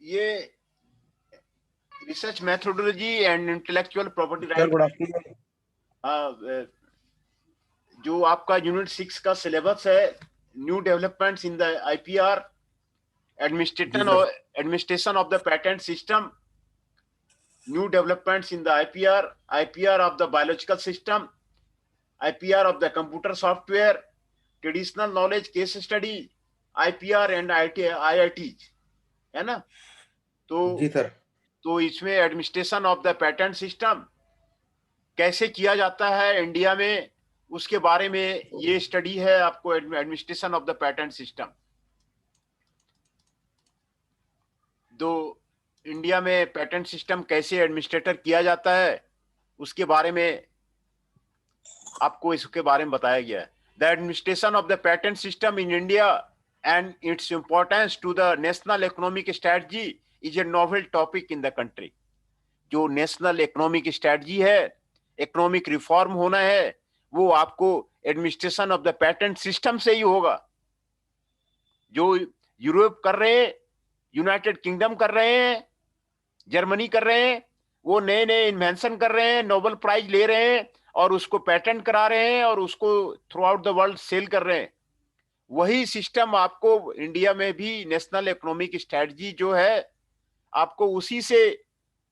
ये research methodology and intellectual property sir good right, afternoon. जो आपका यूनिट 6 का सिलेबस है, new developments in the IPR, जी administration sir. Administration of the patent system, new developments in the IPR, IPR of the biological system, IPR of the computer software, traditional knowledge case study, IPR and IIT, है ना। तो जी sir. इसमें administration of the patent system कैसे किया जाता है India में, उसके बारे में ये स्टडी है आपको, administration of the patent system. तो इंडिया में पेटेंट सिस्टम कैसे एडमिनिस्ट्रेटर किया जाता है, उसके बारे में आपको इसके बारे में बताया गया है। The administration of the patent system in India and its importance to the national economic strategy is a novel topic in the country. जो नेशनल इकोनॉमिक स्ट्रेटजी है, इकोनॉमिक रिफॉर्म होना है, वो आपको administration of the patent system से ही होगा। जो यूरोप कर रहे हैं, यूनाइटेड किंगडम कर रहे हैं, जर्मनी कर रहे हैं, वो नए नए इन्वेंशन कर रहे हैं, नोबेल प्राइज ले रहे हैं और उसको पेटेंट करा रहे हैं और उसको throughout the world sell कर रहे हैं। वही सिस्टम आपको इंडिया में भी नेशनल इकोनॉमिक स्ट्रेटजी जो है, आपको उसी से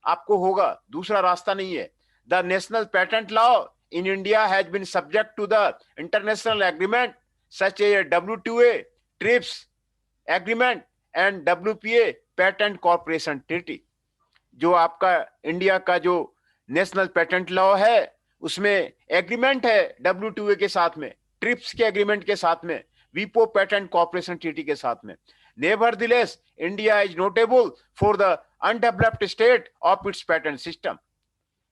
आपको होगा, दूसरा रास्ता नहीं है। The national patent law in India has been subject to the international agreement such a WTO, TRIPS agreement and WPA, patent corporation treaty. जो आपका इंडिया का जो नेशनल पेटेंट लॉ है, उसमें एग्रीमेंट है WTO के साथ में, ट्रिप्स के एग्रीमेंट के साथ में, वीपो पेटेंट कॉर्पोरेशन ट्रीटी के साथ में। Nevertheless India is notable for the undeveloped state of its patent system.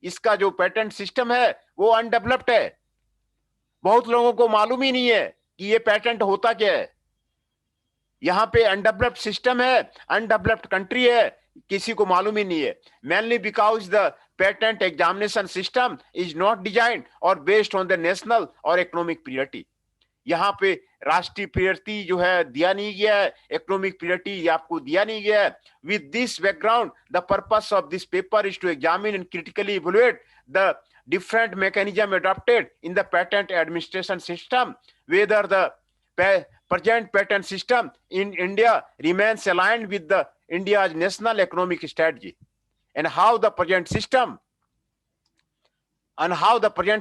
इसका जो पेटेंट सिस्टम है वो अनडेवलप्ड है। बहुत लोगों को मालूम ही नहीं है कि ये पेटेंट होता क्या है। यहाँ पे अनडेवलप्ड सिस्टम है, अनडेवलप्ड कंट्री है, किसी को मालूम ही नहीं है। Mainly because the patent examination system is not design और बेस्ड ऑन द नेशनल और इकोनॉमिक प्रियोरिटी। यहाँ पे राष्ट्रीय प्रियोरिटी जो है दिया नहीं गया है, इकोनॉमिक प्रियोरिटी आपको दिया नहीं गया है। With this background the purpose of this paper is to examine and critically evaluate the different mechanism adopted in the patent administration system, whether the present patent system in India remains aligned with the India's national economic strategy, and how the present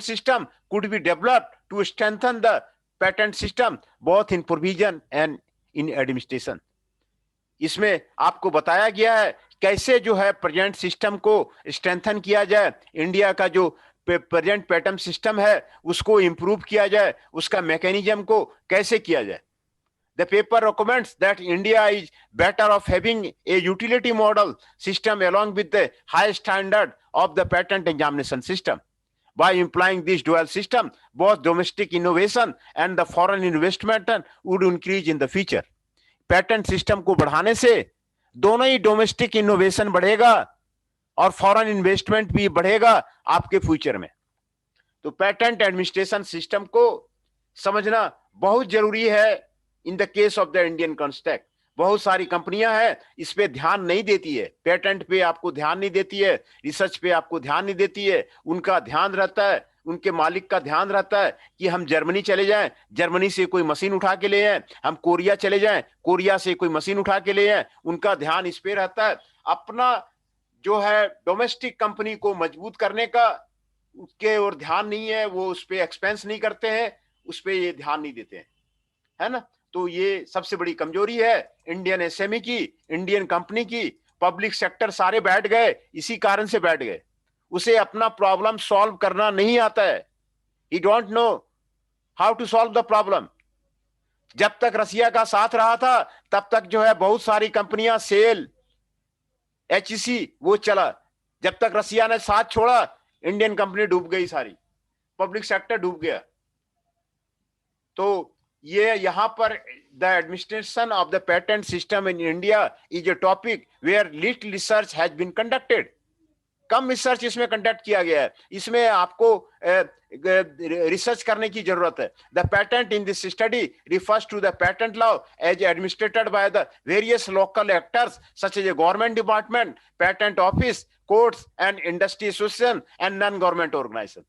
system could be developed to strengthen the patent system both in provision and in administration. इसमें आपको बताया गया है कैसे जो है present system को strengthen किया जाए, इंडिया का जो प्रेजेंट पेटेंट सिस्टम है उसको इंप्रूव किया जाए, उसका मैकेनिज्म को कैसे किया जाए। The paper recommends that India is better off having a utility model system along with the high standard of the patent examination system. By employing this dual system, both domestic innovation and the foreign investment would increase in the future. Patent system को बढ़ाने से दोनों ही domestic innovation बढ़ेगा और foreign investment भी बढ़ेगा आपके future में। तो पेटेंट एडमिनिस्ट्रेशन सिस्टम को समझना बहुत जरूरी है in the case of the Indian context. बहुत सारी कंपनियां हैं इस पे ध्यान नहीं देती है, पेटेंट पे आपको ध्यान नहीं देती है, रिसर्च पे आपको ध्यान नहीं देती है। उनका ध्यान रहता है, उनके मालिक का ध्यान रहता है कि हम जर्मनी चले जाएं, जर्मनी से कोई मशीन उठा के ले आए, हम कोरिया चले जाएं, कोरिया से कोई मशीन उठा के ले आए। उनका ध्यान इस पे रहता है। अपना जो है डोमेस्टिक कंपनी को मजबूत करने का उसके और ध्यान नहीं है, वो उस पे एक्सपेंस नहीं करते हैं, उस पे ये ध्यान नहीं देते हैं, है ना। तो ये सबसे बड़ी कमजोरी है इंडियन एसएमई की, इंडियन कंपनी की। पब्लिक सेक्टर सारे बैठ गए, इसी कारण से बैठ गए। उसे अपना प्रॉब्लम सॉल्व करना नहीं आता है। He don't know how to solve the problem. जब तक रसिया का साथ रहा था तब तक जो है बहुत सारी कंपनियां, सेल, HEC वो चला। जब तक रसिया ने साथ छोड़ा इंडियन कंपनी डूब गई, सारी पब्लिक सेक्टर डूब गया। तो ये यहाँ पर the administration of the patent system in India is a topic where little research has been conducted. कम रिसर्च इसमें कंडक्ट किया गया है, इसमें आपको रिसर्च करने की जरूरत है। The patent in this study refers to the patent law as administered by the various local actors such as a government department, patent office, courts and industry association and non government organisation,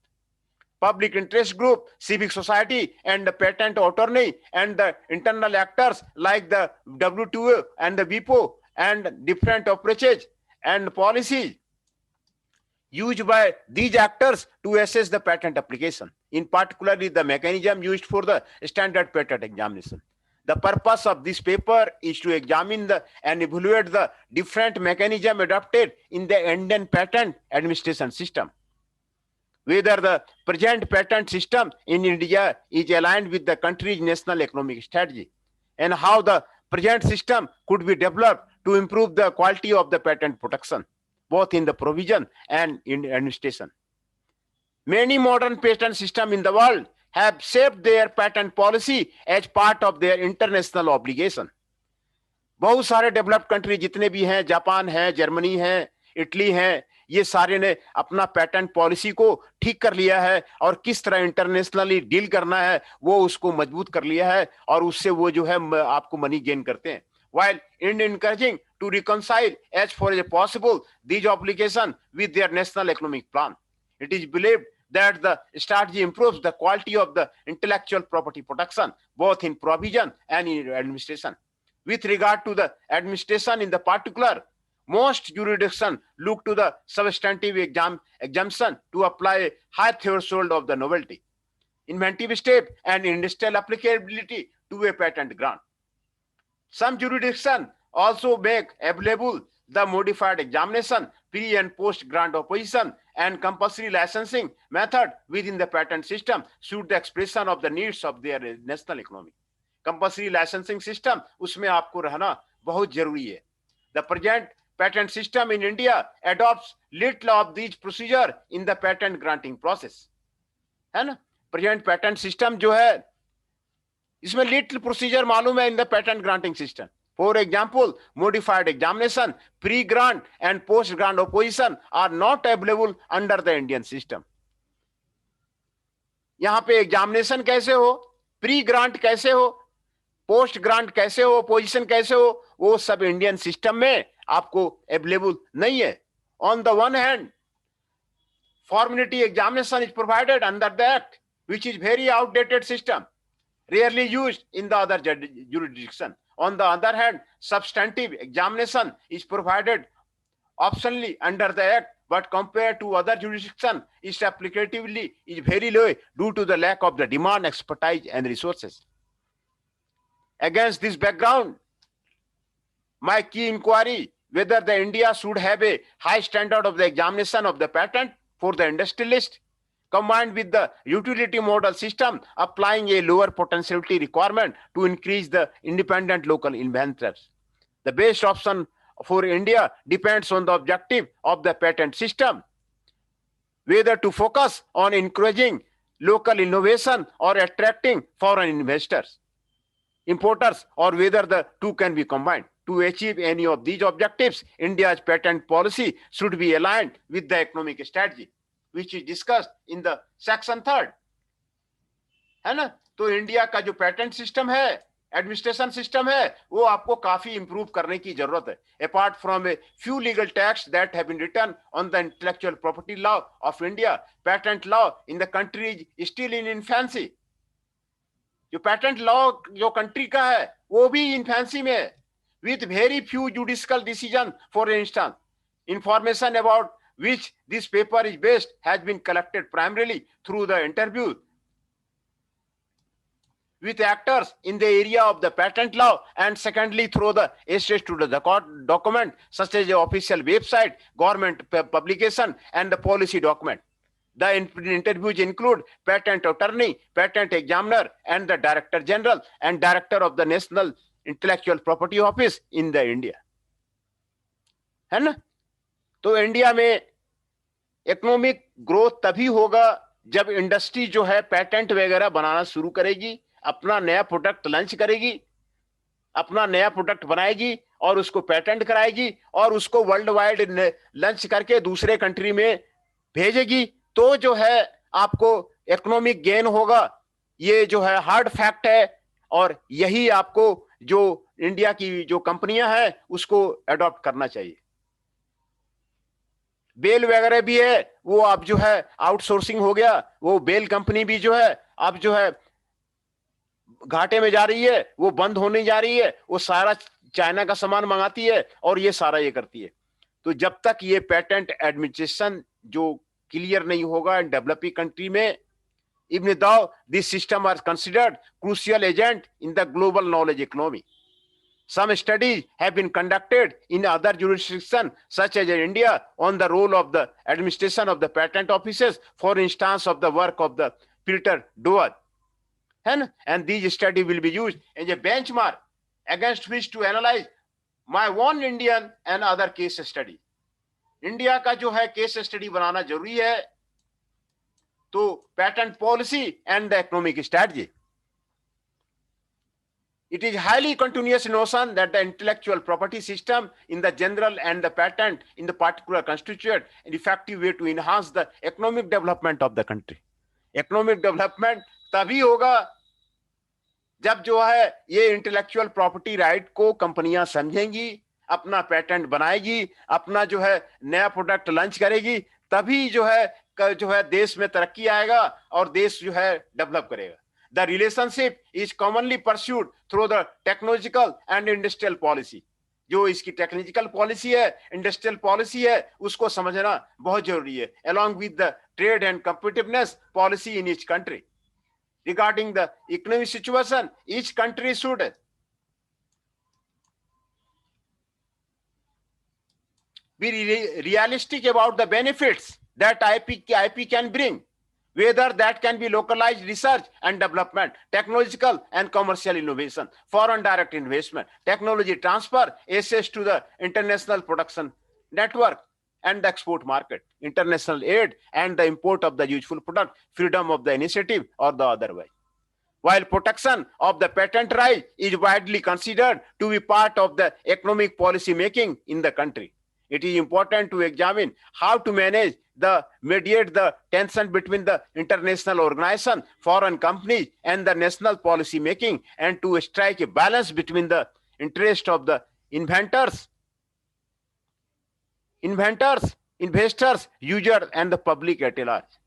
public interest group, civic society, and the patent attorney, and the internal actors like the WTO and the WIPO, and different approaches and policies used by these actors to assess the patent application, in particularly the mechanism used for the standard patent examination. The purpose of this paper is to examine and evaluate the different mechanism adopted in the Indian patent administration system, whether the present patent system in India is aligned with the country's national economic strategy, and how the present system could be developed to improve the quality of the patent protection, both in the provision and in administration. Many modern patent systems in the world have shaped their patent policy as part of their international obligation. बहुत सारे developed country जितने भी हैं, Japan है, Germany है, Italy है, ये सारे ने अपना पेटेंट पॉलिसी को ठीक कर लिया है और किस तरह इंटरनेशनली डील करना है वो उसको मजबूत कर लिया है, और उससे वो जो है आपको मनी गेन करते हैं. While India encouraging to reconcile as far as possible these obligations with their national economic plan, it is believed that the strategy improves the quality of the intellectual property protection both in provision and in administration. With regard to the administration in the particular, most jurisdictions look to the substantive exemption to apply a high threshold of the novelty, inventive step, and industrial applicability to a patent grant. Some jurisdictions also make available the modified examination, pre and post grant opposition, and compulsory licensing method within the patent system suit the expression of the needs of their national economy. Compulsory licensing system, उसमें आपको रहना बहुत जरूरी है. The present patent system in India adopts little of these procedure in the patent granting process, है ना. Present patent system जो है इसमें little procedure मालूम है in the patent granting system. For example, modified examination, pre-grant and post-grant opposition are not available under the Indian system. यहाँ पे examination कैसे हो, प्री ग्रांट कैसे हो, पोस्ट ग्रांट कैसे हो, पोजीशन कैसे हो, वो सब इंडियन सिस्टम में आपको अवेलेबल नहीं है. On the one hand, formality examination is provided under the act which is very outdated system, rarely used in the other jurisdiction. On the other hand, substantive examination is provided optionally under the act, but compared to other jurisdiction, its applicability is very low due to the lack of the demand, expertise, and resources. Against this background, my key inquiry whether the India should have a high standard of the examination of the patent for the industrialist, combined with the utility model system applying a lower potentiality requirement to increase the independent local inventors. The best option for India depends on the objective of the patent system, whether to focus on encouraging local innovation or attracting foreign investors, importers, or whether the two can be combined. To achieve any of these objectives, India's patent policy should be aligned with the economic strategy, which is discussed in the section 3rd, है ना. तो India का जो patent system है, administration system है, वो आपको काफी इंप्रूव करने की जरूरत है. Apart from a few legal text that have been written on the intellectual property law of India, patent law in the country is still in infancy. जो पेटेंट लॉ जो कंट्री का है वो भी इन्फेंसी में है, with very few judicial decisions. For instance, information about which this paper is based has been collected primarily through the interview with actors in the area of the patent law, and secondly through the access to the document such as the official website, government publication, and the policy document. The interviews include patent attorney, patent examiner, and the director general and director of the National intellectual property office in the India, है ना. तो India में economic growth तभी होगा जब industry जो है patent वगैरह बनाना शुरू करेगी, अपना नया प्रोडक्ट लॉन्च करेगी, अपना नया प्रोडक्ट बनाएगी और उसको पेटेंट कराएगी और उसको वर्ल्ड वाइड लॉन्च करके दूसरे कंट्री में भेजेगी, तो जो है आपको इकोनॉमिक गेन होगा। ये जो है हार्ड फैक्ट है, और यही आपको जो इंडिया की जो कंपनियां हैं उसको अडॉप्ट करना चाहिए। बेल वगैरह भी है, वो अब जो है आउटसोर्सिंग हो गया, वो बेल कंपनी भी जो है अब जो है घाटे में जा रही है, वो बंद होने जा रही है, वो सारा चाइना का सामान मंगाती है और ये सारा ये करती है। तो जब तक ये पेटेंट एडमिनिस्ट्रेशन जो क्लियर नहीं होगा डेवलपिंग कंट्री में, even though this system are considered crucial agent in the global knowledge economy. Some studies have been conducted in other jurisdictions, such as in India, on the role of the administration of the patent offices, for instance, of the work of the Peter Doerr. And these studies will be used as a benchmark against which to analyze my own Indian and other case study. India का जो है case study बनाना जरूरी है, तो patent policy and the economic strategy. It is highly continuous notion that the intellectual property system in the general and the patent in the particular constitute an effective way to enhance the economic development of the country. Economic development तभी होगा जब जो है ये intellectual property right को कंपनियां समझेंगी, अपना patent बनाएगी, अपना जो है नया प्रोडक्ट लॉन्च करेगी, तभी जो है देश में तरक्की आएगा और देश जो है डेवलप करेगा। The relationship is commonly pursued through the technological and industrial policy. जो इसकी टेक्नोलॉजिकल पॉलिसी है, इंडस्ट्रियल पॉलिसी है, उसको समझना बहुत जरूरी है, along with the trade and competitiveness policy in each country. Regarding the economic situation, each country should be realistic about the benefits that IP can bring, whether that can be localized research and development, technological and commercial innovation, foreign direct investment, technology transfer, access to the international production network and the export market, international aid and the import of the useful product, freedom of the initiative or the otherwise. While protection of the patent right is widely considered to be part of the economic policy making in the country, it is important to examine how to mediate the tension between the international organization, foreign companies, and the national policy making, and to strike a balance between the interest of the inventors, investors, users, and the public at large.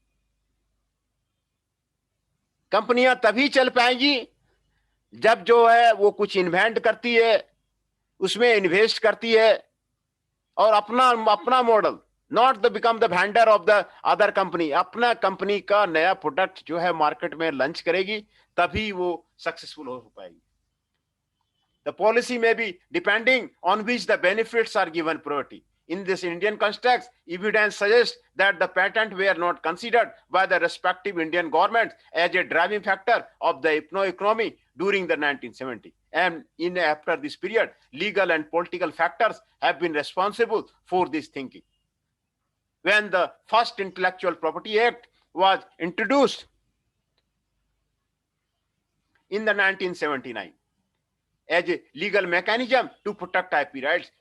कंपनियां तभी चल पाएंगी जब जो है वो कुछ invent करती है, उसमें इन्वेस्ट करती है और अपना model, not the become the vendor of the other company, अपना कंपनी का नया प्रोडक्ट जो है मार्केट में लॉन्च करेगी, तभी वो सक्सेसफुल हो पाएगी. द पॉलिसी में be depending on which the benefits are given priority. In this Indian context, evidence suggests that the patent were not considered by the respective Indian governments as a driving factor of the economy during the 1970s. And after this period, legal and political factors have been responsible for this thinking. When the first Intellectual Property Act was introduced in the 1979 as a legal mechanism to protect IP rights,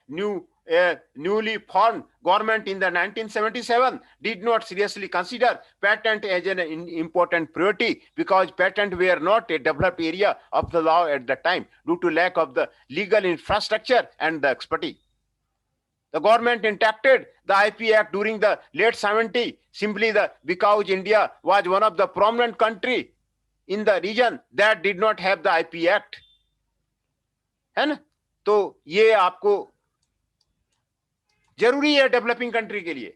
newly formed government in the 1977 did not seriously consider patent as an important priority because patents were not a developed area of the law at the time due to lack of the legal infrastructure and the expertise. The government enacted the IP Act during the late 70s simply because India was one of the prominent countries in the region that did not have the IP Act. है ना? तो ये आपको जरूरी है developing country के लिए.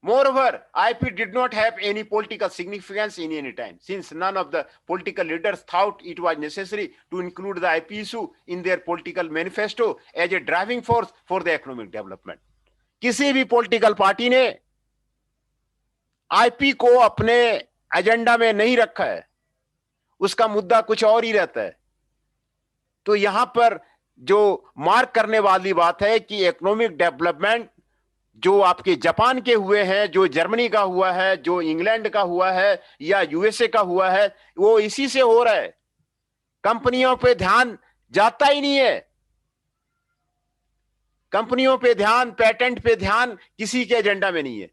Moreover, IP did not have any political significance in any time, since none of the political leaders thought it was necessary to include the IP issue in their political manifesto as a driving force for the economic development. किसी भी political party ने IP को अपने agenda में नहीं रखा है, उसका मुद्दा कुछ और ही रहता है. तो यहां पर जो मार्क करने वाली बात है कि इकोनॉमिक डेवलपमेंट जो आपके जापान के हुए हैं, जो जर्मनी का हुआ है, जो इंग्लैंड का हुआ है या यूएसए का हुआ है, वो इसी से हो रहा है. कंपनियों पे ध्यान जाता ही नहीं है. कंपनियों पे ध्यान, पेटेंट पे ध्यान किसी के एजेंडा में नहीं है।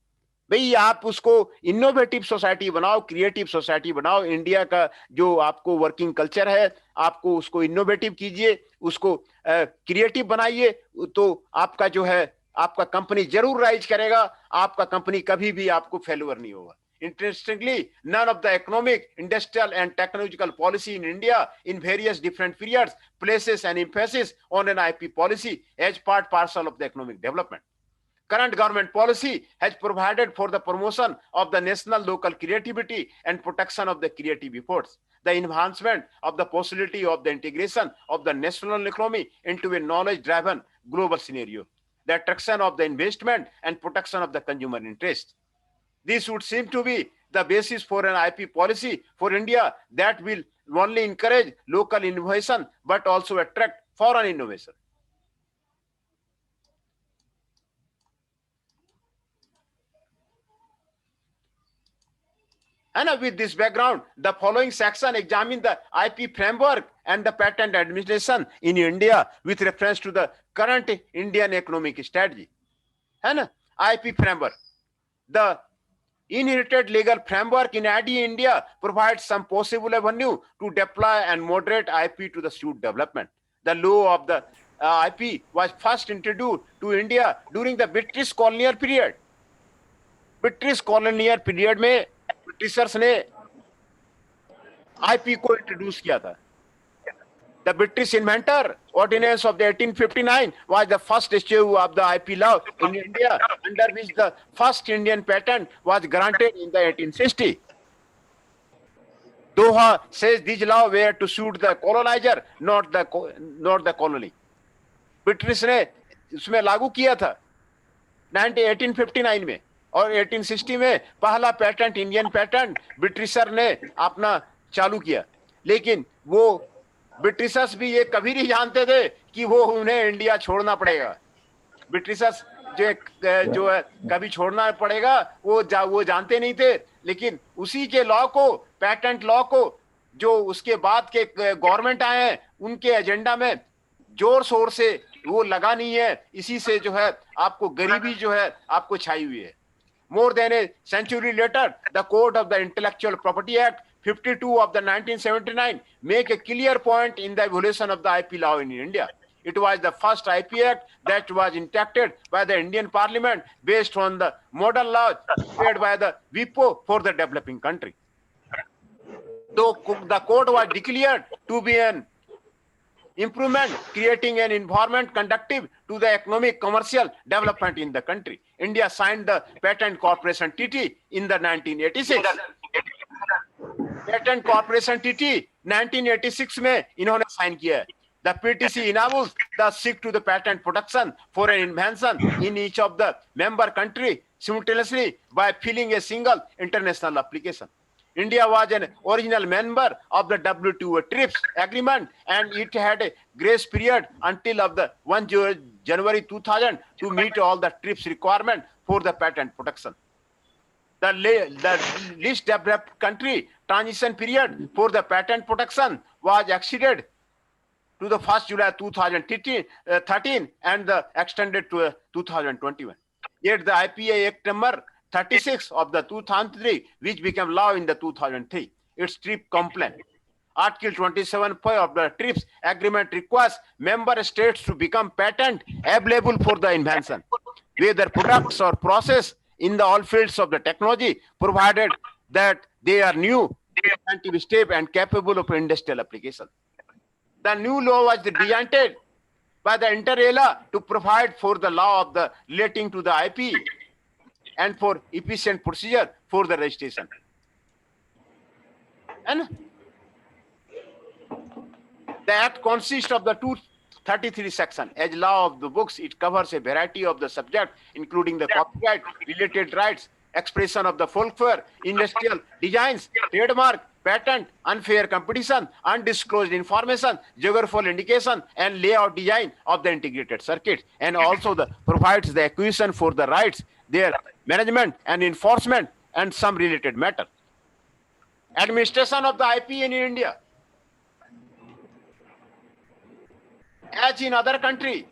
भाई आप उसको इनोवेटिव सोसाइटी बनाओ, क्रिएटिव सोसाइटी बनाओ। इंडिया का जो आपको वर्किंग कल्चर है, आपको उसको इनोवेटिव कीजिए, उसको क्रिएटिव बनाइए, तो आपका जो है, आपका कंपनी जरूर राइज करेगा। आपका कंपनी कभी भी आपको फेल्यूर नहीं होगा। Interestingly, none of the economic, industrial, and technological policy in India in various different periods places an emphasis on an IP policy as part parcel of the economic development. Current government policy has provided for the promotion of the national local creativity and protection of the creative efforts, the enhancement of the possibility of the integration of the national economy into a knowledge-driven global scenario, the attraction of the investment and protection of the consumer interest. This would seem to be the basis for an IP policy for India that will not only encourage local innovation but also attract foreign innovation. And with this background, the following section examines the IP framework and the patent administration in India with reference to the current Indian economic strategy. And IP framework. The inherited legal framework in ADI India provides some possible avenue to deploy and moderate IP to the suit development. The law of the IP was first introduced to India during the British colonial period. British colonial period में Britishers ने IP को introduce किया था. The British inventor ordinance of the 1859 was the first issue of the IP law in India, under which the first Indian patent was granted in the 1860. Doha says these laws were to suit the colonizer, not the colony. British ने उसमें लागू किया था 1859 में, और 1860 में पहला patent, Indian patent britisher ने अपना चालू किया. लेकिन वो ब्रिटिशर्स भी ये कभी नहीं जानते थे कि वो उन्हें इंडिया छोड़ना पड़ेगा. ब्रिटिशर्स जो है कभी छोड़ना पड़ेगा वो जानते नहीं थे. लेकिन उसी के लॉ को, पेटेंट लॉ को, जो उसके बाद के गवर्नमेंट आए हैं उनके एजेंडा में जोर शोर से वो लगा नहीं है. इसी से जो है आपको गरीबी जो है आपको छाई हुई है. More than a century later, the Code of the Intellectual Property Act 52 of the 1979 make a clear point in the evolution of the IP law in India. It was the first IP Act that was enacted by the Indian Parliament based on the model laws made by the WIPO for the developing country. Though the code was declared to be an improvement, creating an environment conducive to the economic commercial development in the country, India signed the Patent Corporation Treaty in the 1986. Patent Corporation Treaty 1986 में इन्होंने sign किया है. The PTC enables the seek to the patent protection for an invention in each of the member country simultaneously by filing a single international application. India was an original member of the WTO TRIPS agreement, and it had a grace period until of the 1 January 2000 to meet all the TRIPS requirement for the patent protection. The least developed country transition period for the patent protection was exceeded to the 1st July 2013 and extended to 2021. Yet the IPA Act number 36 of the 2003, which became law in the 2003, its TRIPS compliant. Article 27.5 of the TRIPS agreement requires member states to become patent available for the invention, whether products or process in the all fields of the technology, provided that they are new, inventive step and capable of industrial application. The new law was designed by the inter alia to provide for the law of the relating to the IP and for efficient procedure for the registration. And the act consists of the 233 section. As law of the books, it covers a variety of the subject, including the copyright, related rights, expression of the folklore, industrial designs, trademark, patent, unfair competition, undisclosed information, geographical indication, and layout design of the integrated circuit, and also provides the acquisition for the rights, their management and enforcement, and some related matter. Administration of the IP in India. As in other country,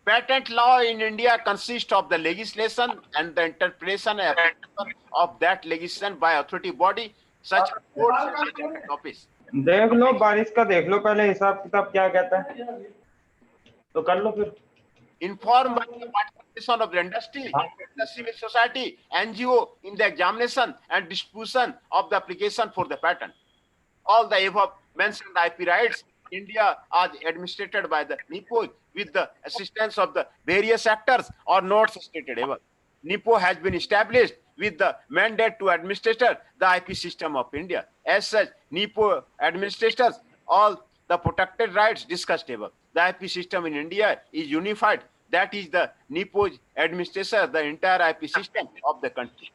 Patent law in India consists of the legislation and the interpretation and application of that legislation by authority body such as courts and the patent office. देख लो बारिश का, देख लो पहले हिसाब किताब क्या कहता है तो कर लो फिर. Informed by the participation of the industry, the civil society, NGO in the examination and distribution of the application for the patent. All the above mentioned IP rights in India are administered by the NIPO with the assistance of the various actors or not stated above. NIPO has been established with the mandate to administer the IP system of India. As such, NIPO administers all the protected rights discussed above. The IP system in India is unified. That is, the NIPO administers the entire IP system of the country.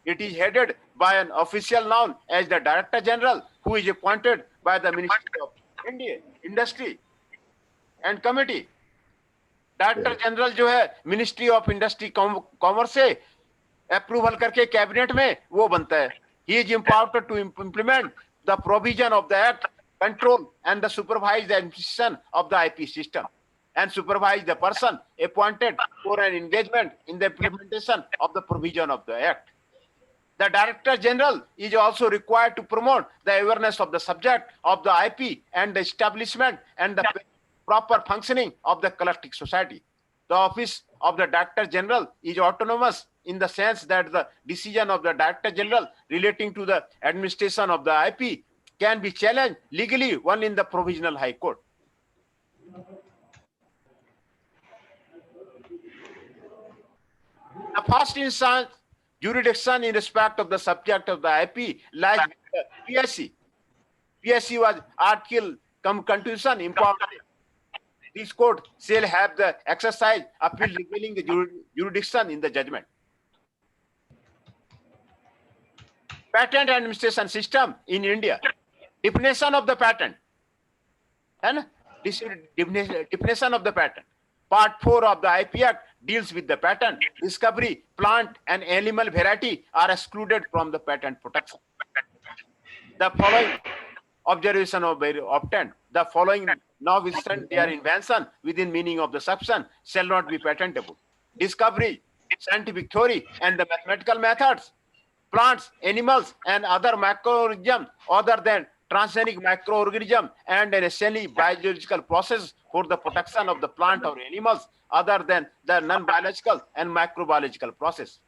It is headed by an official known as the Director General, who is appointed by the Ministry of India, Industry and Committee. Director general जो है ministry of industry commerce से approval करके cabinet में वो बनता है. He is empowered to implement the provision of the act, control and the supervise the administration of the IP system and supervise the person appointed for an engagement in the implementation of the provision of the act. The Director General is also required to promote the awareness of the subject of the IP and the establishment and the proper functioning of the collective society. The office of the Director General is autonomous in the sense that the decision of the Director General relating to the administration of the IP can be challenged legally only in the Provisional High Court. The first instance jurisdiction in respect of the subject of the IP lies with the PSC. PSC was article constitution empowered. This court shall have the exercise appeal revealing the jurisdiction in the judgment. Patent administration system in India. Definition of the patent. And definition of the patent. Part 4 of the IP Act deals with the patent. Discovery, plant and animal variety are excluded from the patent protection. The following observation of obtained. The following notwithstanding their invention within meaning of the substance shall not be patentable. Discovery, scientific theory and the mathematical methods, plants, animals and other microorganisms other than transgenic microorganism and an essentially biological process for the protection of the plant or animals other than the non-biological and microbiological process.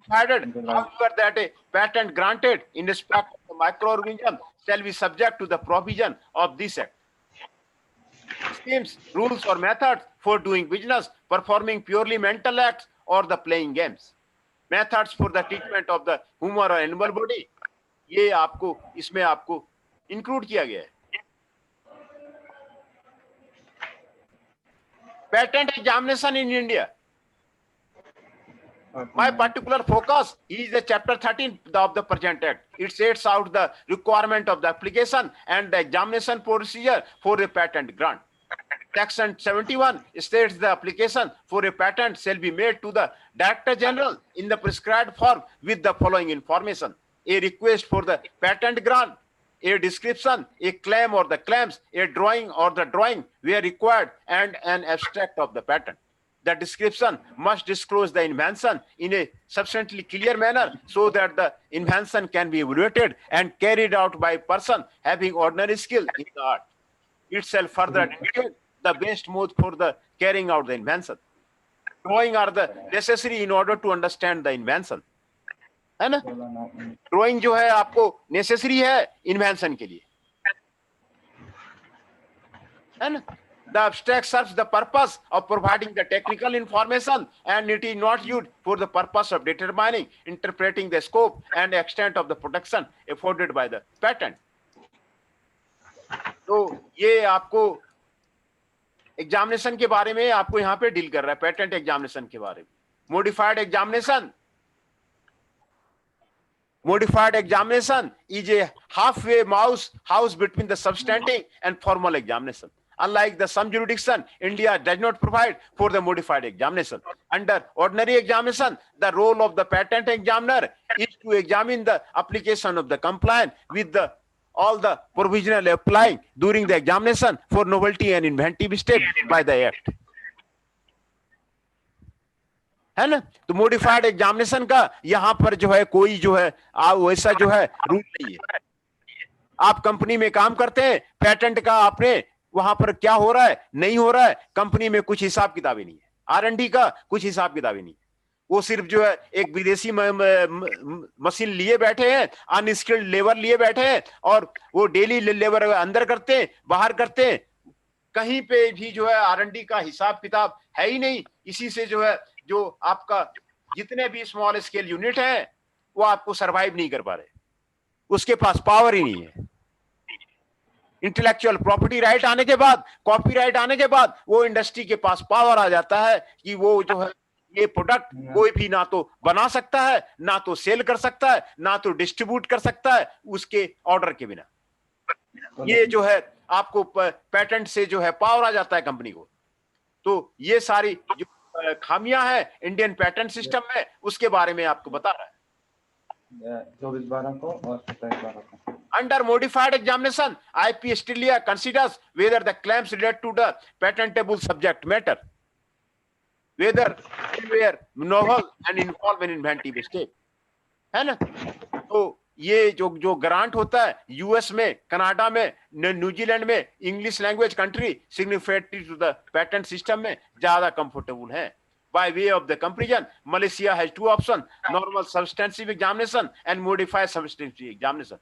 Provided, however, that a patent granted in respect of the microorganism shall be subject to the provision of this act. Schemes, rules or methods for doing business, performing purely mental acts or the playing games. Methods for the treatment of the human or animal body. ये आपको इसमें आपको include किया गया है. Patent examination in India. My particular focus is the chapter 13 of the present act. It sets out the requirement of the application and the examination procedure for a patent grant. Section 71 states the application for a patent shall be made to the Director General in the prescribed form with the following information: a request for the patent grant, a description, a claim or the claims, a drawing or the drawing where required, and an abstract of the patent. The description must disclose the invention in a sufficiently clear manner so that the invention can be evaluated and carried out by a person having ordinary skill in the art. It shall further indicate the best mode for the carrying out the invention. Drawing are the necessary in order to understand the invention. है ना? Drawing जो है आपको necessary है invention के लिए, है ना? The abstract serves the purpose of providing the technical information and it is not used for the purpose of determining, interpreting the scope and extent of the protection afforded by the patent. तो ये आपको examination के बारे में आपको यहाँ पे deal कर रहा है, पेटेंट एग्जामिनेशन के बारे में. Modified examination is a halfway house between the substantive and formal examination. Unlike the some jurisdiction, India does not provide for the modified examination. Under ordinary examination, the role of the patent examiner is to examine the application of the compliant with all the provisional applying during the examination for novelty and inventive step by the act. है ना। तो modified examination का यहाँ पर जो है कोई जो है वैसा जो है रूल नहीं है। आप कंपनी में काम करते हैं, पेटेंट का आपने वहां पर क्या हो रहा है नहीं हो रहा है, कंपनी में कुछ हिसाब किताबी नहीं है, R&D का कुछ हिसाब किताबी नहीं है। वो सिर्फ जो है एक विदेशी मशीन लिए बैठे हैं, अनस्किल्ड लेबर लिए बैठे हैं, और वो डेली लेबर अंदर करते हैं बाहर करते हैं, कहीं पे भी जो है R&D का हिसाब किताब है ही नहीं। इसी से जो है जो आपका जितने भी स्मॉल स्केल यूनिट है वो आपको सरवाइव नहीं कर पा रहे, उसके पास पावर ही नहीं है। इंटेलेक्चुअल प्रॉपर्टी राइट आने के बाद, कॉपीराइट आने के बाद वो इंडस्ट्री के पास पावर आ जाता है कि वो जो है ये प्रोडक्ट कोई भी ना तो बना सकता है, ना तो सेल कर सकता है, ना तो डिस्ट्रीब्यूट कर सकता है उसके ऑर्डर के बिना। ये जो है आपको पेटेंट से जो है पावर आ जाता है कंपनी को। तो ये सारी जो खामियां हैं इंडियन पेटेंट सिस्टम में, उसके बारे में आपको बता रहा है। 24/12 को और 27/12 को। Under modified examination, IP Australia considers whether the claims relate to the patentable subject matter, whether they were novel and involve an inventive step, है ना। तो ये जो ग्रांट होता है यूएस में, कनाडा में, न्यूजीलैंड में, English language country significantly to the patent system में ज्यादा कंफर्टेबल है। By way of the comparison, Malaysia has two options: normal substantive examination and modified substantive examination.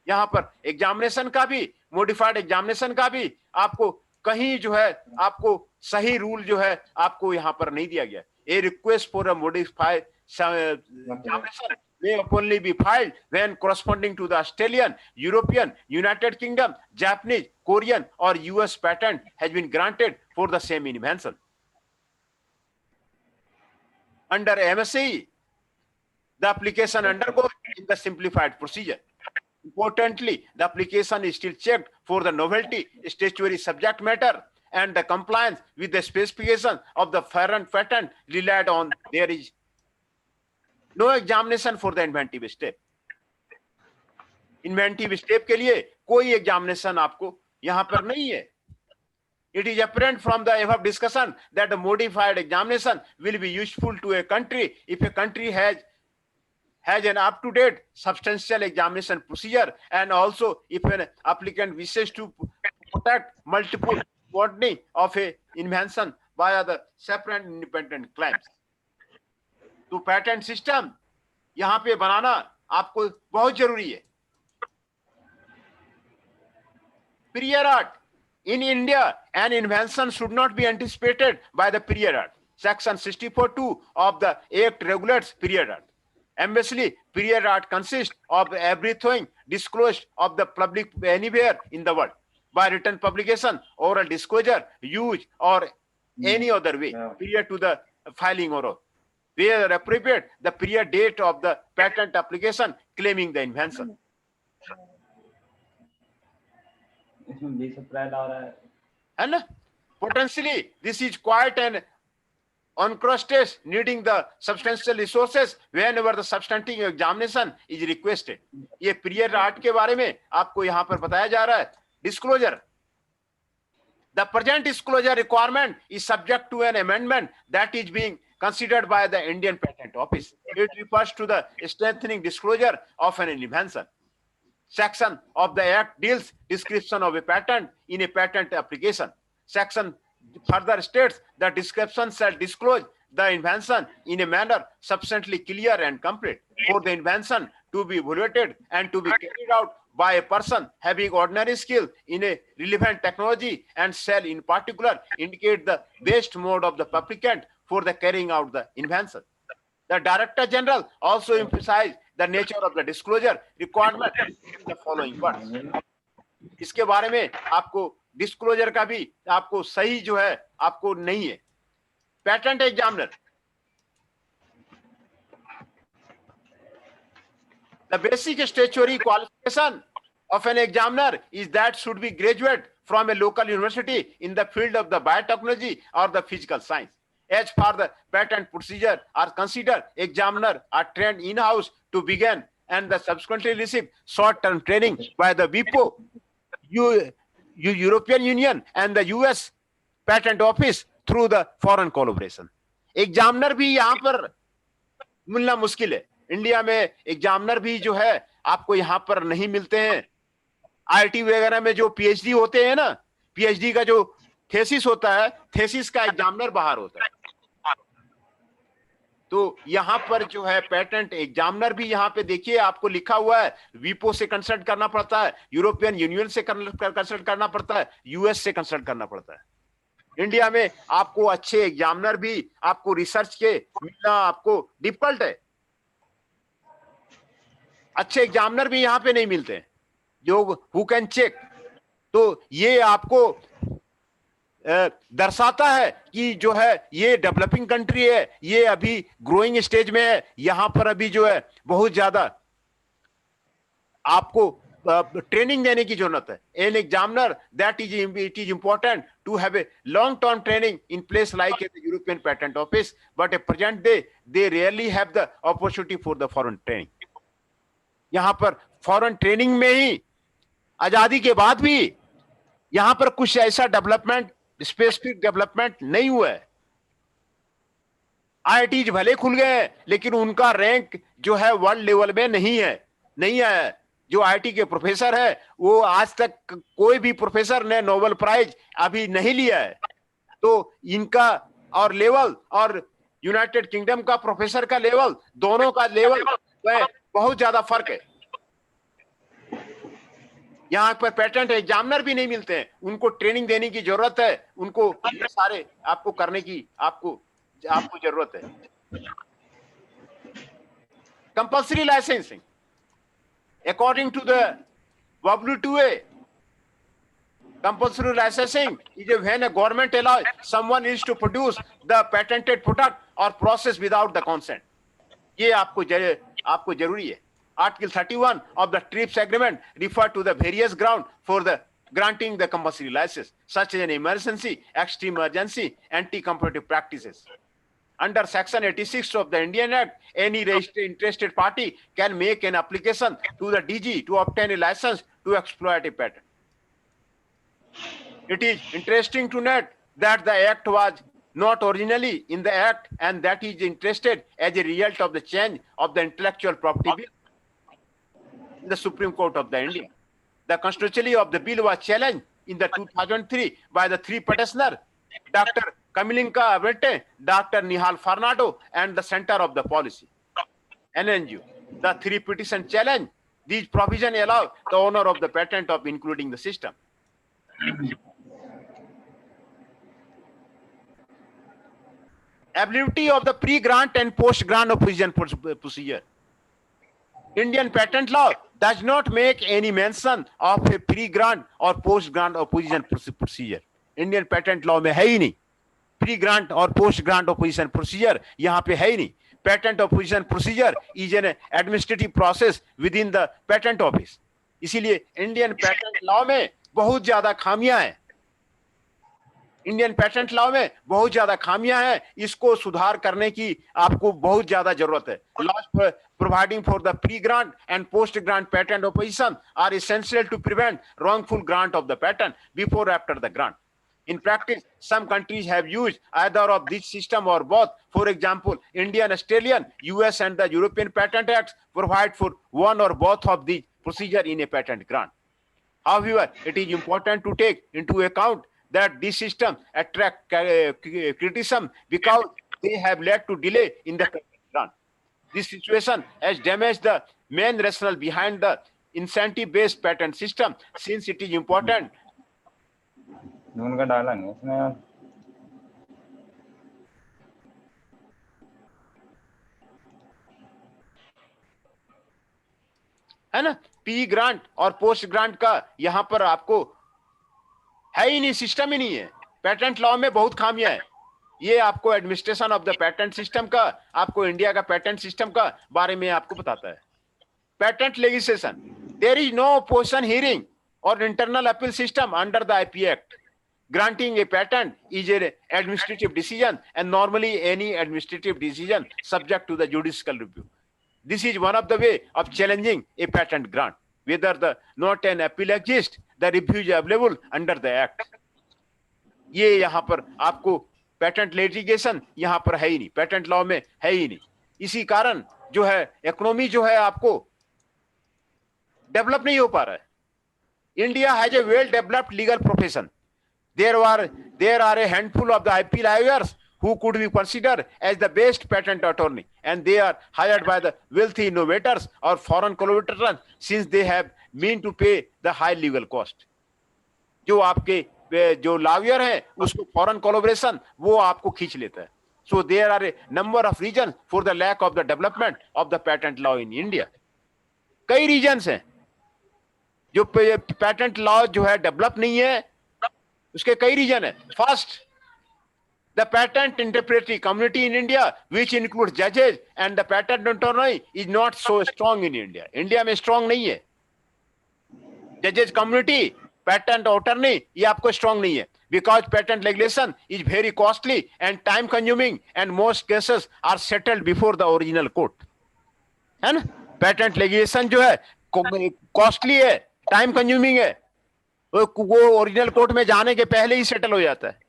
यहाँ पर एग्जामिनेशन का भी, मॉडिफाइड एग्जामिनेशन का भी आपको कहीं जो है आपको सही रूल जो है आपको यहाँ पर नहीं दिया गया। A request for a modified examination may only be filed when corresponding to the Australian, European, United Kingdom, Japanese, Korean or US patent has been granted for the same invention. Under MSCE, the application undergoes in the simplified procedure. Importantly, the application is still checked for the novelty, statutory subject matter, and the compliance with the specifications of the foreign patent relied on. There is no examination for the inventive step. Inventive step के लिए कोई examination आपको यहाँ पर नहीं है. It is apparent from the above discussion that the modified examination will be useful to a country if a country has an up-to-date substantial examination procedure, and also if an applicant wishes to protect multiple body of a invention via the separate independent claims. तो patent system यहाँ पे बनाना आपको बहुत जरूरी है. Prior art. In India, an invention should not be anticipated by the prior art. Section 64(2) of the Act regulates prior art. Ambiguously, prior art consists of everything disclosed of the public anywhere in the world by written publication, oral disclosure, use, or any other way prior to the filing or where appropriate the prior date of the patent application claiming the invention. इसमें 20 अप्रैल आ रहा है, है ना. Potentially, this is quite an uncrusted, needing the substantial resources whenever the substantive examination is requested. ये prior art के बारे में आपको यहाँ पर बताया जा रहा है. Disclosure. The present disclosure requirement is subject to an amendment that is being considered by the Indian Patent Office. It refers to the strengthening disclosure of an invention. Section of the Act deals description of a patent in a patent application. Section further states the description shall disclose the invention in a manner sufficiently clear and complete for the invention to be evaluated and to be carried out by a person having ordinary skill in a relevant technology, and shall in particular indicate the best mode of the applicant for the carrying out the invention. The Director General also emphasized the nature of the disclosure requirement in the following words. इसके बारे में आपको disclosure का भी आपको सही जो है आपको नहीं है. Patent examiner, the basic statutory qualification of an examiner is that should be graduate from a local university in the field of the biotechnology or the physical science. As far the patent procedure are considered, examiner are trained in-house to begin and the subsequently receive short-term training by the WIPO, European Union and the US Patent Office through the foreign collaboration. Examiner भी यहाँ पर मिलना मुश्किल है। India में examiner भी जो है आपको यहाँ पर नहीं मिलते हैं। आईआईटी वगैरह में जो पीएचडी होते हैं ना, पीएचडी का जो थेसिस होता है, थेसिस का एग्जामिनर बाहर होता है। तो यहां पर जो है पेटेंट एग्जामिनर भी यहाँ पे देखिए आपको लिखा हुआ है, वीपो से कंसल्ट करना पड़ता है, यूरोपियन यूनियन से कंसल्ट करना पड़ता है, यूएस से कंसल्ट करना पड़ता है। इंडिया में आपको अच्छे एग्जामिनर भी आपको रिसर्च के मिलना आपको डिफिकल्ट है। अच्छे एग्जामिनर भी यहाँ पे नहीं मिलते हैं जो हु कैन चेक। तो ये आपको दर्शाता है कि जो है ये डेवलपिंग कंट्री है, ये अभी ग्रोइंग स्टेज में है। यहां पर अभी जो है बहुत ज्यादा आपको ट्रेनिंग देने की जरूरत है। An examiner that it is important to have a long term training in place like the European patent office, but at present they rarely have the opportunity for the foreign training. यहां पर foreign training में ही आजादी के बाद भी यहां पर कुछ ऐसा डेवलपमेंट, स्पेसिफिक डेवलपमेंट नहीं हुआ है। आईआईटी भले खुल गए हैं लेकिन उनका रैंक जो है वर्ल्ड लेवल में नहीं है। जो आईआईटी के प्रोफेसर है वो आज तक कोई भी प्रोफेसर ने नोबेल प्राइज अभी नहीं लिया है। तो इनका और लेवल और यूनाइटेड किंगडम का प्रोफेसर का लेवल, दोनों का लेवल में बहुत ज्यादा फर्क है। यहाँ पर पेटेंट एग्जामिनर भी नहीं मिलते हैं, उनको ट्रेनिंग देने की जरूरत है, उनको ये सारे आपको करने की आपको जरूरत है। Compulsory licensing according to the WTO, compulsory licensing is when a government allows someone is to produce the patented product or process without the consent. ये आपको जरूरी है। Article 31 of the TRIPS agreement refer to the various ground for the granting the compulsory license, such as an emergency, extreme emergency, anti-competitive practices. Under Section 86 of the Indian Act, any interested party can make an application to the DG to obtain a license to exploit a patent. It is interesting to note that the Act was not originally in the Act, and that is interested as a result of the change of the intellectual property bill in the Supreme Court of the India. The constitutionality of the bill was challenged in the 2003 by the three petitioners, Dr. Kamilinka Abete, Dr. Nihal Farnado, and the Center of the Policy, NNGO. The three petitions challenge these provisions allow the owner of the patent of including the system. Ability of the pre-grant and post-grant opposition procedure. Indian patent law does not make any mention of a pre-grant or post-grant opposition procedure. Indian patent law में है ही नहीं pre-grant और post-grant opposition procedure, यहाँ पे है ही नहीं. Patent opposition procedure is an administrative process within the patent office. इसीलिए Indian patent law में बहुत ज्यादा खामियां हैं. इंडियन पेटेंट लॉ में बहुत ज्यादा खामियां हैं. इसको सुधार करने की आपको बहुत ज्यादा जरूरत है. Laws providing for the pre-grant and post-grant patent opposition are essential to prevent wrongful grant of the patent before or after the grant. In practice, some countries have used either of this system or both. For example, Indian, Australian, US and the European Patent Acts provide for one or both of these procedure in a patent grant. However, it is important to take into account that this system attract criticism because they have led to delay in the grant. This situation has damaged the main rationale behind the incentive-based patent system, since it is important. उनका डालेंगे इसमें है ना. P grant और post grant का यहां पर आपको है ही नहीं, सिस्टम ही नहीं है. पेटेंट लॉ में बहुत खामियां है. ये आपको administration of the patent system का, आपको इंडिया का पेटेंट सिस्टम का बारे में आपको बताता है. Patent legislation, there is no opposition hearing और internal appeal system under the IP act. Granting a patent is an administrative decision, and normally any administrative decision subject to the judicial review. This is one of the way of challenging a patent grant. Whether the not an appeal exists, the review is available under the act. ये यहाँ पर आपको patent litigation यहाँ पर है ही नहीं, patent law में है ही नहीं। इसी कारण जो है इकोनॉमी जो है आपको डेवलप नहीं हो पा रहा है। India has a well developed legal profession. there are a handful of the IP lawyers who could be considered as the best patent attorney, and they are hired by the wealthy innovators or foreign collaborators since they have mean to pay the high legal cost. जो आपके जो lawyer हैं उसको foreign collaboration वो आपको खींच लेता है। So there are a number of reasons for the lack of the development of the patent law in India. कई रीजंस हैं जो पेटेंट लॉ जो है डेवलप नहीं है, उसके कई रीजन है। First, the patent interpretary community in India which include जजेज and the patent attorney is not so strong in India. India में स्ट्रॉन्ग नहीं है। जजेज कम्युनिटी, पेटेंट अटॉर्नी ये आपको स्ट्रॉन्ग नहीं है, because patent regulation is very costly and time consuming and most cases are settled before the original court, है ना। Patent regulation जो है कॉस्टली है, टाइम कंज्यूमिंग है, वो ओरिजिनल कोर्ट में जाने के पहले ही सेटल हो जाता है।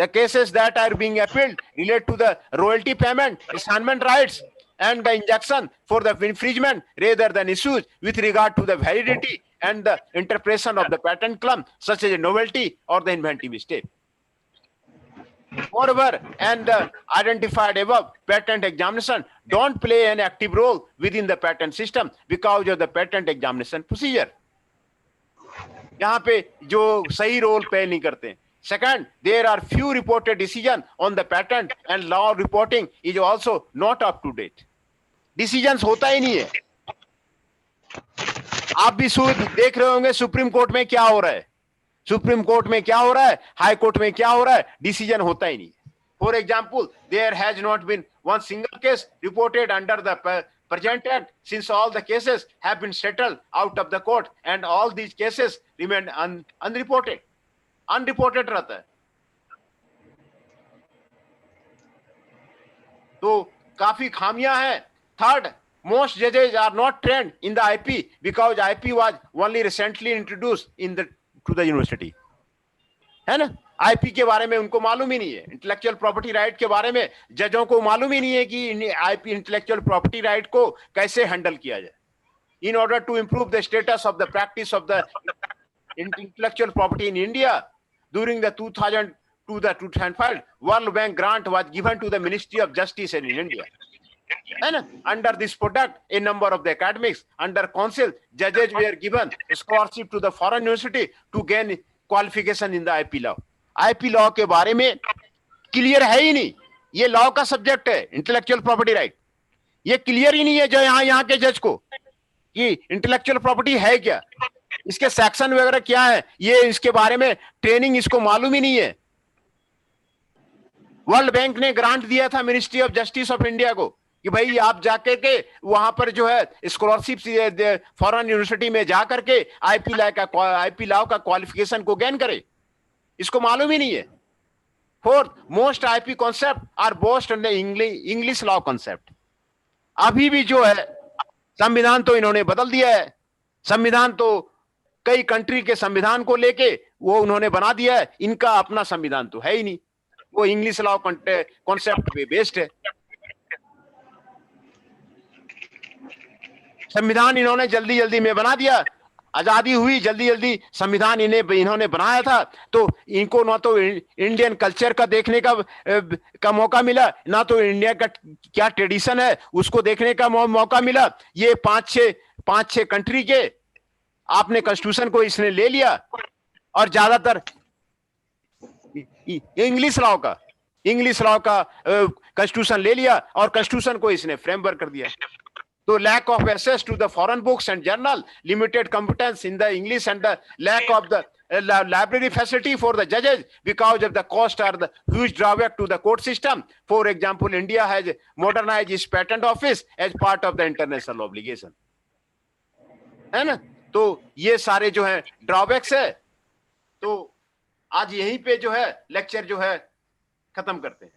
The cases that are being appealed relate to the royalty payment, assignment rights, and the injunction for the infringement rather than issues with regard to the validity and the interpretation of the patent claim, such as a novelty or the inventive step. Moreover, and identified above, patent examination don't play an active role within the patent system because of the patent examination procedure. यहाँ पे जो सही role play नहीं करते। Second, there are few reported decisions on the patent and law reporting is also not up to date. Decisions होता ही नहीं है। आप भी देख रहे होंगे सुप्रीम कोर्ट में क्या हो रहा है, सुप्रीम कोर्ट में क्या हो रहा है, हाई कोर्ट में क्या हो रहा है, डिसीजन होता ही नहीं है। For example, there has not been one single case reported under the present act since all the cases have been settled out of the court and all these cases remain unreported. Unreported रहता है। तो काफी खामियां हैं। Third, most जजेज are not trained in the IP because IP was only recently introduced in the to the university, है ना। IP के बारे में उनको मालूम ही नहीं है, इंटेलेक्चुअल प्रॉपर्टी राइट के बारे में जजों को मालूम ही नहीं है कि आईपी इंटेलेक्चुअल प्रॉपर्टी राइट को कैसे हैंडल किया जाए। In order to improve the status of the practice of the intellectual property in India during the 2000 to the 2005 World Bank grant was given to the Ministry of Justice in India, and under this product a number of the academics under council judges were given scholarship to the foreign university to gain qualification in the IP law. IP law के बारे में clear है ही नहीं, ये law का subject है intellectual property right, ये clear ही नहीं है जो यहाँ के जज को कि इंटेलेक्चुअल प्रॉपर्टी है क्या, इसके सेक्शन वगैरह क्या है, ये इसके बारे में ट्रेनिंग इसको मालूम ही नहीं है। वर्ल्ड बैंक ने ग्रांट दिया था ministry of justice of India को कि भाई आप जाकर के वहां पर जो है स्कॉलरशिप फॉरेन यूनिवर्सिटी में जाकर के आईपी लॉ का क्वालिफिकेशन को गेन करे, इसको मालूम ही नहीं है। Fourth, most IP concept are based on the English law concept. अभी भी जो है संविधान तो इन्होंने बदल दिया है, संविधान तो कई कंट्री के संविधान को लेके वो उन्होंने बना दिया है, इनका अपना संविधान तो है ही नहीं, वो इंग्लिश लॉ कॉन्सेप्ट पे बेस्ड है। संविधान इन्होंने जल्दी जल्दी में बना दिया, आजादी हुई जल्दी जल्दी संविधान इन्होंने बनाया था, तो इनको ना तो इंडियन कल्चर का देखने का मौका मिला, ना तो इंडिया का क्या ट्रेडिशन है उसको देखने का मौका मिला। ये पांच छह कंट्री के आपने कॉन्स्टिट्यूशन को इसने ले लिया और ज्यादातर इंग्लिश लॉ का कॉन्स्टिट्यूशन ले लिया और कॉन्स्टिट्यूशन को इसने फ्रेमवर्क कर दिया। तो lack of access to the foreign books and journal, limited competence in the English and the lack of the library facility for the judges because of the cost are the huge drawback to the court system. For example, India has modernized its patent office as part of the international obligation, है ना। तो ये सारे जो है drawbacks है। तो आज यहीं पे जो है लेक्चर जो है खत्म करते हैं।